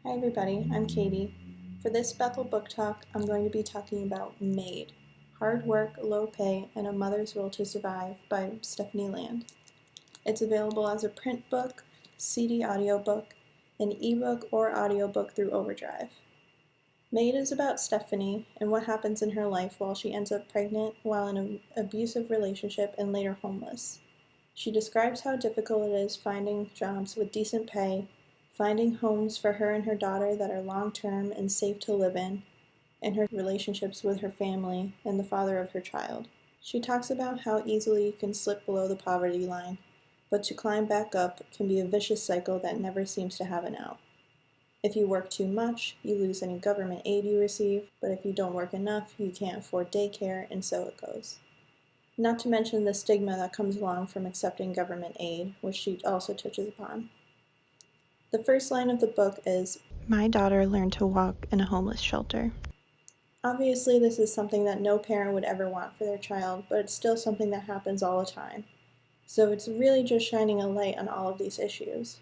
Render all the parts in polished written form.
Hi everybody, I'm Katie. For this Bethel book talk, I'm going to be talking about Maid, Hard Work, Low Pay, and a Mother's Will to Survive by Stephanie Land. It's available as a print book, CD audiobook, an ebook or audiobook through Overdrive. Maid is about Stephanie and what happens in her life while she ends up pregnant while in an abusive relationship and later homeless. She describes how difficult it is finding jobs with decent pay, finding homes for her and her daughter that are long-term and safe to live in, and her relationships with her family and the father of her child. She talks about how easily you can slip below the poverty line, but to climb back up can be a vicious cycle that never seems to have an out. If you work too much, you lose any government aid you receive, but if you don't work enough, you can't afford daycare, and so it goes. Not to mention the stigma that comes along from accepting government aid, which she also touches upon. The first line of the book is, "My daughter learned to walk in a homeless shelter." Obviously, this is something that no parent would ever want for their child, but it's still something that happens all the time. So it's really just shining a light on all of these issues.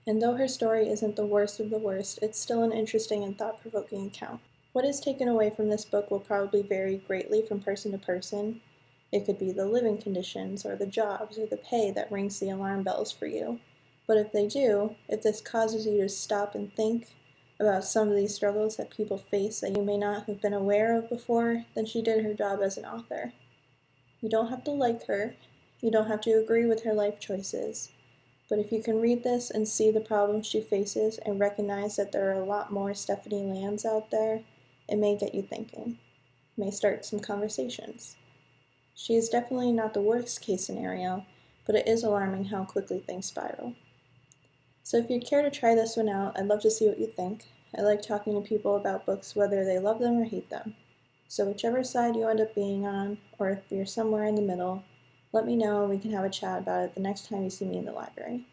And though her story isn't the worst of the worst, it's still an interesting and thought-provoking account. What is taken away from this book will probably vary greatly from person to person. It could be the living conditions, or the jobs, or the pay that rings the alarm bells for you. But if this causes you to stop and think about some of these struggles that people face that you may not have been aware of before, then she did her job as an author. You don't have to like her. You don't have to agree with her life choices. But if you can read this and see the problems she faces and recognize that there are a lot more Stephanie Lands out there, it may get you thinking. It may start some conversations. She is definitely not the worst case scenario, but it is alarming how quickly things spiral. So if you'd care to try this one out, I'd love to see what you think. I like talking to people about books whether they love them or hate them. So whichever side you end up being on, or if you're somewhere in the middle, let me know and we can have a chat about it the next time you see me in the library.